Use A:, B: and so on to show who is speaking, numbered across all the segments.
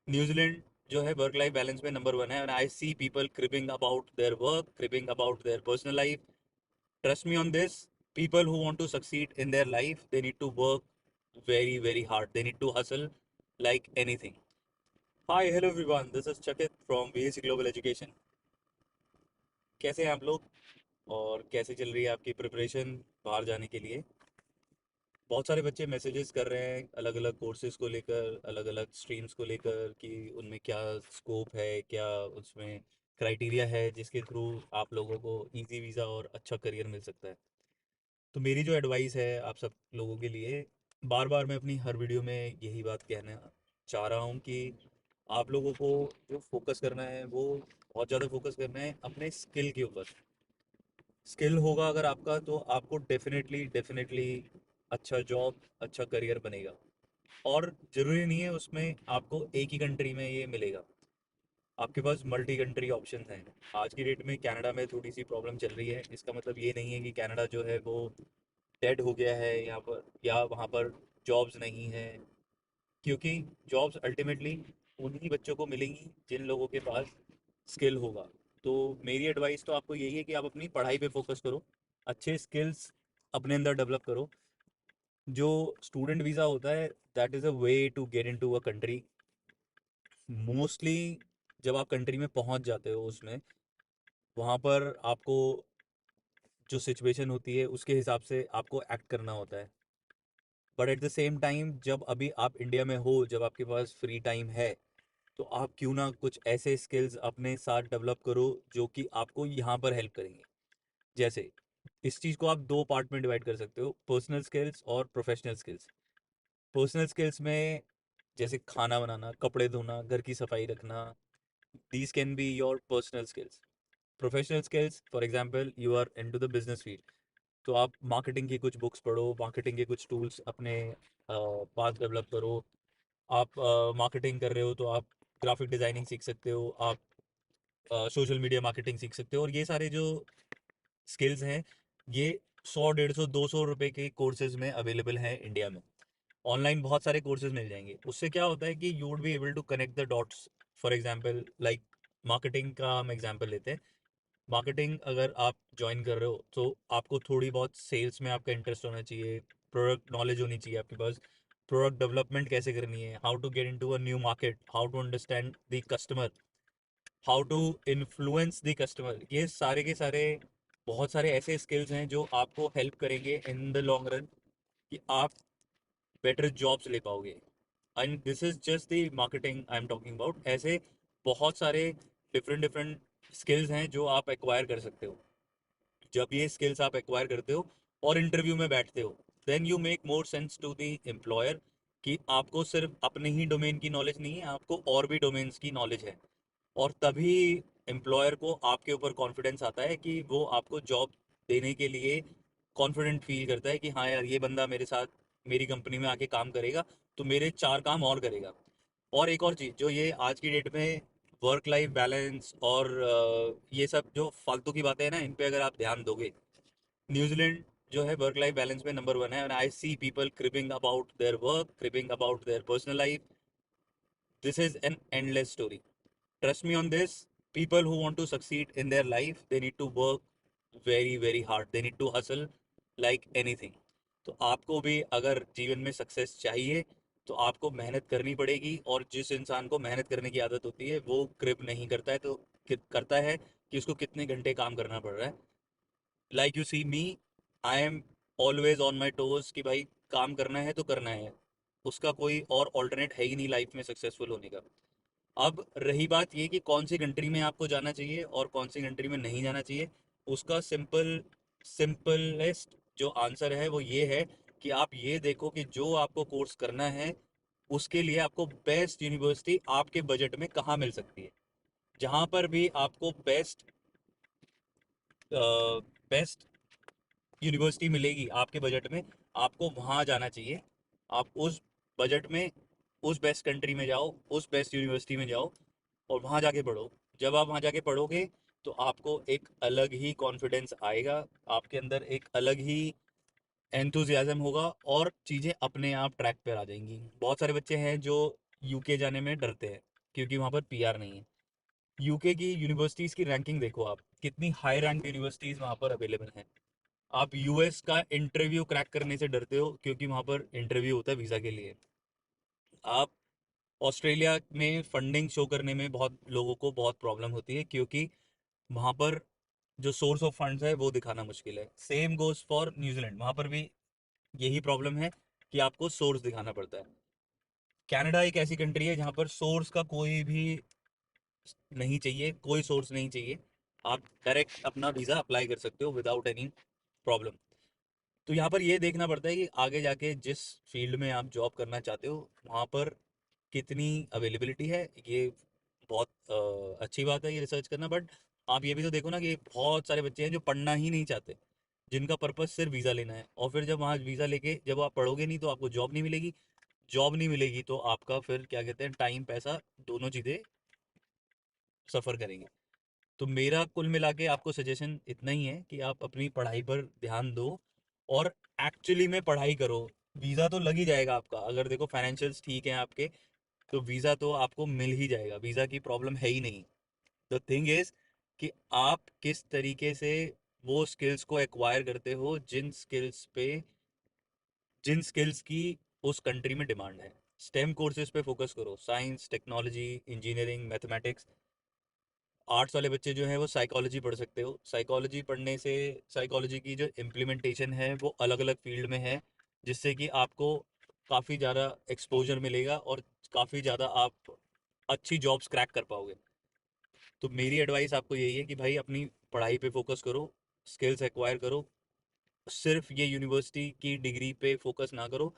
A: New Zealand जो है work life balance में नंबर वन है, और I see people cribbing about their work, cribbing about their personal life. Trust me on this. People who want to succeed in their life, they need to work very very hard. They need to hustle like anything. Hi, hello everyone, this is Chakit from VAC Global Education. कैसे हैं आप लोग? और कैसे चल रही है आपकी प्रिपरेशन बाहर जाने के लिए? बहुत सारे बच्चे मैसेजेस कर रहे हैं अलग अलग कोर्सेज को लेकर, अलग अलग स्ट्रीम्स को लेकर, कि उनमें क्या स्कोप है, क्या उसमें क्राइटेरिया है जिसके थ्रू आप लोगों को इजी वीज़ा और अच्छा करियर मिल सकता है. तो मेरी जो एडवाइस है आप सब लोगों के लिए, बार बार मैं अपनी हर वीडियो में यही बात कहना चाह रहा हूँ कि आप लोगों को जो फोकस करना है वो बहुत ज़्यादा फोकस करना है अपने स्किल के ऊपर. स्किल होगा अगर आपका, तो आपको डेफिनेटली डेफिनेटली अच्छा जॉब, अच्छा करियर बनेगा. और ज़रूरी नहीं है उसमें आपको एक ही कंट्री में ये मिलेगा. आपके पास मल्टी कंट्री ऑप्शन हैं. आज की डेट में कनाडा में थोड़ी सी प्रॉब्लम चल रही है, इसका मतलब ये नहीं है कि कनाडा जो है वो डेड हो गया है यहाँ पर, या वहाँ पर जॉब्स नहीं है. क्योंकि जॉब्स अल्टीमेटली उन्हीं बच्चों को मिलेंगी जिन लोगों के पास स्किल होगा. तो मेरी एडवाइस तो आपको यही है कि आप अपनी पढ़ाई पे फोकस करो, अच्छे स्किल्स अपने अंदर डेवलप करो. जो स्टूडेंट वीज़ा होता है, that is a way to get in to a country. Mostly जब आप कंट्री में पहुंच जाते हो, उसमें वहाँ पर आपको जो सिचुएशन होती है उसके हिसाब से आपको एक्ट करना होता है. But at the same time, जब अभी आप इंडिया में हो, जब आपके पास फ्री टाइम है, तो आप क्यों ना कुछ ऐसे स्किल्स अपने साथ डेवलप करो जो कि आपको यहाँ पर हेल्प करेंगे. जैसे इस चीज़ को आप दो पार्ट में डिवाइड कर सकते हो, पर्सनल स्किल्स और प्रोफेशनल स्किल्स. पर्सनल स्किल्स में जैसे खाना बनाना, कपड़े धोना, घर की सफाई रखना, these can be your personal skills. Professional skills, for example you are into the business field, तो आप मार्केटिंग की कुछ बुक्स पढ़ो, मार्केटिंग के कुछ टूल्स अपने पास डेवलप करो. आप मार्केटिंग कर रहे हो तो आप ग्राफिक डिज़ाइनिंग सीख सकते हो, आप सोशल मीडिया मार्केटिंग सीख सकते हो. और ये सारे जो स्किल्स हैं, ये 100, 150, 200 रुपए के कोर्सेज में अवेलेबल हैं इंडिया में. ऑनलाइन बहुत सारे कोर्सेज मिल जाएंगे. उससे क्या होता है कि you would be able to connect the dots. For example like marketing का हम एग्जांपल लेते हैं. मार्केटिंग अगर आप ज्वाइन कर रहे हो, तो आपको थोड़ी बहुत सेल्स में आपका इंटरेस्ट होना चाहिए, प्रोडक्ट नॉलेज होनी चाहिए आपके पास, प्रोडक्ट डेवलपमेंट कैसे करनी है, how to get into a new market, how to understand the customer, how to influence the customer. ये सारे के सारे बहुत सारे ऐसे स्किल्स हैं जो आपको हेल्प करेंगे इन द लॉन्ग रन, कि आप बेटर जॉब्स ले पाओगे. And this is just the marketing I am talking about. ऐसे बहुत सारे डिफरेंट डिफरेंट स्किल्स हैं जो आप एक्वायर कर सकते हो. जब ये स्किल्स आप एक्वायर करते हो और इंटरव्यू में बैठते हो, then you make more sense to the employer, कि आपको सिर्फ अपने ही डोमेन की नॉलेज नहीं है, आपको और भी डोमेन्स की नॉलेज है. और तभी एम्प्लॉयर को आपके ऊपर कॉन्फिडेंस आता है कि वो आपको जॉब देने के लिए कॉन्फिडेंट फील करता है कि हाँ यार, ये बंदा मेरे साथ मेरी कंपनी में आके काम करेगा, तो मेरे चार काम और करेगा. और एक और चीज़ जो ये आज की डेट में वर्क लाइफ बैलेंस और ये सब जो फालतू की बातें हैं ना, इन पे अगर आप ध्यान दोगे, न्यूजीलैंड जो है वर्क लाइफ बैलेंस में नंबर वन है, और I see people cribbing about their work, cribbing about their personal life. This is an endless story. Trust me on this. People who want to succeed in their life, they need to work very very hard. They need to hustle like anything. तो आपको भी अगर जीवन में success चाहिए, तो आपको मेहनत करनी पड़ेगी. और जिस इंसान को मेहनत करने की आदत होती है, वो क्रिप नहीं करता है, तो करता है कि उसको कितने घंटे काम करना पड़ रहा है. Like you see me, I am always on my toes, कि भाई काम करना है तो करना है. उसका कोई और ऑल्टरनेट है ही नहीं लाइफ में सक्सेसफुल होने का. अब रही बात ये कि कौन सी कंट्री में आपको जाना चाहिए और कौन सी कंट्री में नहीं जाना चाहिए, उसका सिंपलेस्ट जो आंसर है वो ये है कि आप ये देखो कि जो आपको कोर्स करना है, उसके लिए आपको बेस्ट यूनिवर्सिटी आपके बजट में कहाँ मिल सकती है. जहाँ पर भी आपको बेस्ट यूनिवर्सिटी मिलेगी आपके बजट में, आपको वहाँ जाना चाहिए. आप उस बजट में उस बेस्ट कंट्री में जाओ, उस बेस्ट यूनिवर्सिटी में जाओ, और वहाँ जाके पढ़ो. जब आप वहाँ जाके पढ़ोगे, तो आपको एक अलग ही कॉन्फिडेंस आएगा, आपके अंदर एक अलग ही एंथुजियाज्म होगा, और चीज़ें अपने आप ट्रैक पर आ जाएंगी. बहुत सारे बच्चे हैं जो यूके जाने में डरते हैं. क्योंकि वहाँ पर पीआर नहीं है। यूके की यूनिवर्सिटीज़ की रैंकिंग देखो आप, कितनी हाई रैंक यूनिवर्सिटीज़ वहाँ पर अवेलेबल हैं। आप यूएस का इंटरव्यू क्रैक करने से डरते हो क्योंकि वहाँ पर इंटरव्यू होता है वीज़ा के लिए। आप ऑस्ट्रेलिया में फंडिंग शो करने में बहुत लोगों को बहुत प्रॉब्लम होती है क्योंकि वहाँ पर जो सोर्स ऑफ फंड्स है वो दिखाना मुश्किल है। सेम गोज फॉर न्यूजीलैंड, वहाँ पर भी यही प्रॉब्लम है कि आपको सोर्स दिखाना पड़ता है। कनाडा एक ऐसी कंट्री है जहाँ पर सोर्स का कोई भी नहीं चाहिए, कोई सोर्स नहीं चाहिए। आप डायरेक्ट अपना वीज़ा अप्लाई कर सकते हो विदाउट एनी प्रॉब्लम। तो यहाँ पर ये देखना पड़ता है कि आगे जाके जिस फील्ड में आप जॉब करना चाहते हो वहाँ पर कितनी अवेलेबिलिटी है। ये बहुत अच्छी बात है ये रिसर्च करना, बट आप ये भी तो देखो ना कि बहुत सारे बच्चे हैं जो पढ़ना ही नहीं चाहते, जिनका पर्पस सिर्फ वीज़ा लेना है, और फिर जब वहाँ वीज़ा लेके जब आप पढ़ोगे नहीं तो आपको जॉब नहीं मिलेगी। जॉब नहीं मिलेगी तो आपका फिर क्या कहते हैं, टाइम पैसा दोनों चीज़ें सफ़र करेंगे। तो मेरा कुल मिला के आपको सजेशन इतना ही है कि आप अपनी पढ़ाई पर ध्यान दो और एक्चुअली में पढ़ाई करो। वीज़ा तो लग ही जाएगा आपका, अगर देखो फाइनेंशियल्स ठीक हैं आपके तो वीज़ा तो आपको मिल ही जाएगा, वीज़ा की प्रॉब्लम है ही नहीं। द थिंग इज़ कि आप किस तरीके से वो स्किल्स को एक्वायर करते हो जिन स्किल्स की उस कंट्री में डिमांड है। स्टेम कोर्सेज पे फोकस करो, science, technology, engineering, mathematics. Arts वाले बच्चे जो हैं वो साइकोलॉजी पढ़ सकते हो। साइकोलॉजी पढ़ने से साइकोलॉजी की जो इम्प्लीमेंटेशन है वो अलग अलग फील्ड में है, जिससे कि आपको काफ़ी ज़्यादा एक्सपोजर मिलेगा और काफ़ी ज़्यादा आप अच्छी जॉब्स क्रैक कर पाओगे। तो मेरी एडवाइस आपको यही है कि भाई अपनी पढ़ाई पे फोकस करो, स्किल्स एक्वायर करो। सिर्फ ये यूनिवर्सिटी की डिग्री पे फोकस ना करो।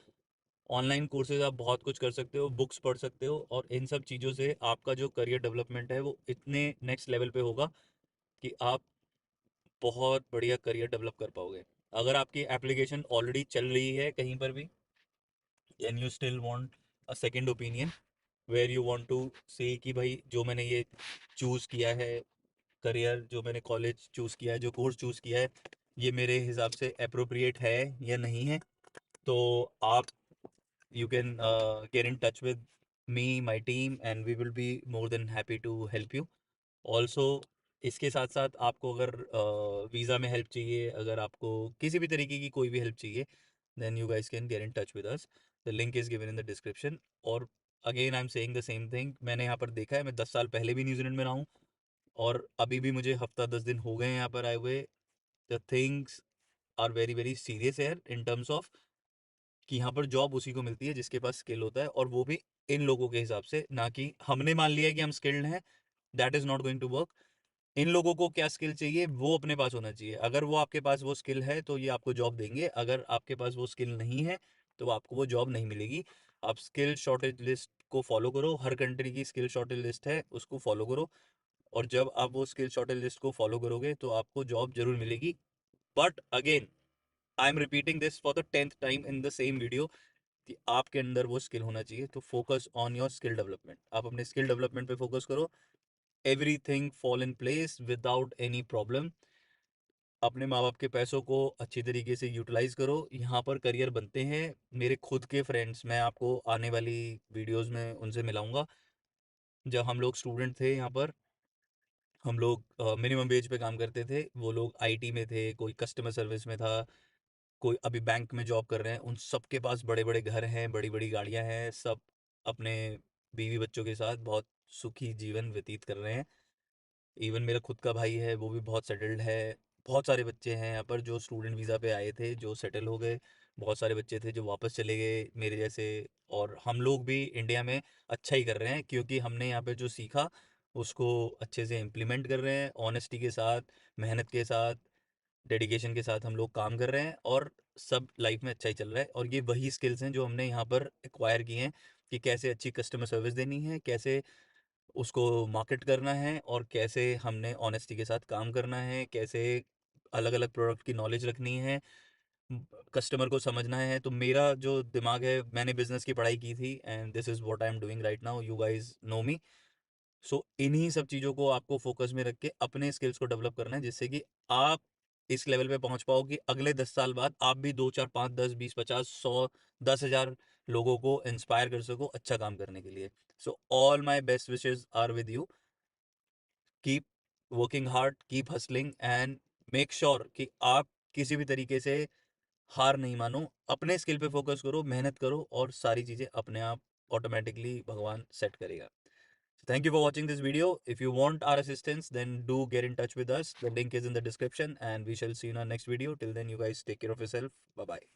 A: ऑनलाइन कोर्सेज आप बहुत कुछ कर सकते हो, बुक्स पढ़ सकते हो, और इन सब चीज़ों से आपका जो करियर डेवलपमेंट है वो इतने नेक्स्ट लेवल पे होगा कि आप बहुत बढ़िया करियर डेवलप कर पाओगे। अगर आपकी एप्लीकेशन ऑलरेडी चल रही है कहीं पर भी, and you still want a second opinion where you want to say कि भाई जो मैंने ये चूज़ किया है, करियर जो मैंने कॉलेज चूज़ किया है, जो कोर्स चूज़ किया है, ये मेरे हिसाब से अप्रोप्रिएट है या नहीं है, तो आप you can get in touch with me, my team, and we will be more than happy to help you. Also, इसके साथ साथ आपको अगर वीज़ा में हेल्प चाहिए, अगर आपको किसी भी तरीके की कोई भी हेल्प चाहिए, then you guys can get in touch with us. The link is given in the description. और again I am saying the same thing, मैंने यहाँ पर देखा है, मैं 10 साल पहले भी न्यूजीलैंड में रहा हूँ और अभी भी मुझे हफ्ता 10 दिन हो गए हैं यहाँ पर आए हुए। The things are very very serious here in terms of कि यहाँ पर जॉब उसी को मिलती है जिसके पास स्किल होता है, और वो भी इन लोगों के हिसाब से, ना कि हमने मान लिया है कि हम स्किल्ड हैं। That is not going to work. इन लोगों को क्या स्किल चाहिए वो अपने पास होना चाहिए। अगर वो आपके पास वो स्किल है तो ये आपको जॉब देंगे, अगर आपके पास वो स्किल नहीं है तो आपको वो जॉब नहीं मिलेगी। आप स्किल शॉर्टेज लिस्ट को फॉलो करो, हर कंट्री की स्किल शॉर्टेज लिस्ट है, उसको फॉलो करो, और जब आप वो स्किल शॉर्टेज लिस्ट को फॉलो करोगे तो आपको जॉब जरूर मिलेगी। But again I am repeating this for the 10th time in the same video कि आपके अंदर वो स्किल होना चाहिए। तो focus on your skill development, आप अपने स्किल डेवलपमेंट पे फोकस करो। Everything fall in place without any problem. अपने माँ बाप के पैसों को अच्छी तरीके से यूटिलाइज करो, यहाँ पर करियर बनते हैं। मेरे खुद के फ्रेंड्स, मैं आपको आने वाली वीडियोस में उनसे मिलाऊंगा। जब हम लोग स्टूडेंट थे यहाँ पर, हम लोग मिनिमम वेज पे काम करते थे, वो लोग आईटी में थे, कोई कस्टमर सर्विस में था, कोई अभी बैंक में जॉब कर रहे हैं। उन सब के पास बड़े बड़े घर हैं, बड़ी बड़ी गाड़ियां हैं, सब अपने बीवी बच्चों के साथ बहुत सुखी जीवन व्यतीत कर रहे हैं। इवन मेरा खुद का भाई है, वो भी बहुत सेटल्ड है। बहुत सारे बच्चे हैं यहाँ पर जो स्टूडेंट वीज़ा पे आए थे जो सेटल हो गए। बहुत सारे बच्चे थे जो वापस चले गए मेरे जैसे। और हम लोग भी इंडिया में अच्छा ही कर रहे हैं क्योंकि हमने यहाँ पे जो सीखा उसको अच्छे से इम्प्लीमेंट कर रहे हैं, ऑनेस्टी के साथ, मेहनत के साथ, डेडिकेशन के साथ हम लोग काम कर रहे हैं, और सब लाइफ में अच्छा ही चल रहा है। और ये वही स्किल्स हैं जो हमने यहाँ पर एक्वायर किए हैं कि कैसे अच्छी कस्टमर सर्विस देनी है, कैसे उसको मार्केट करना है, और कैसे हमने ऑनेस्टी के साथ काम करना है, कैसे अलग अलग प्रोडक्ट की नॉलेज रखनी है, कस्टमर को समझना है। तो मेरा जो दिमाग है, मैंने बिजनेस की पढ़ाई की थी, and this is what I am doing right now, you guys know me. So इन्हीं सब चीज़ों को आपको फोकस में रख के अपने स्किल्स को डेवलप करना है, जिससे कि आप इस लेवल पे पहुंच पाओ कि अगले 10 साल बाद आप भी 2 4 5 10 20 50 100 10,000 लोगों को इंस्पायर कर सको अच्छा काम करने के लिए। So all my best wishes are with you. Keep working hard, keep hustling, and make sure कि आप किसी भी तरीके से हार नहीं मानो। अपने स्किल पे फोकस करो, मेहनत करो, और सारी चीज़ें अपने आप ऑटोमेटिकली भगवान सेट करेगा। Thank you for watching this video. If you want our assistance, then do get in touch with us. The link is in the description, and we shall see you in our next video. Till then, you guys take care of yourself. Bye bye.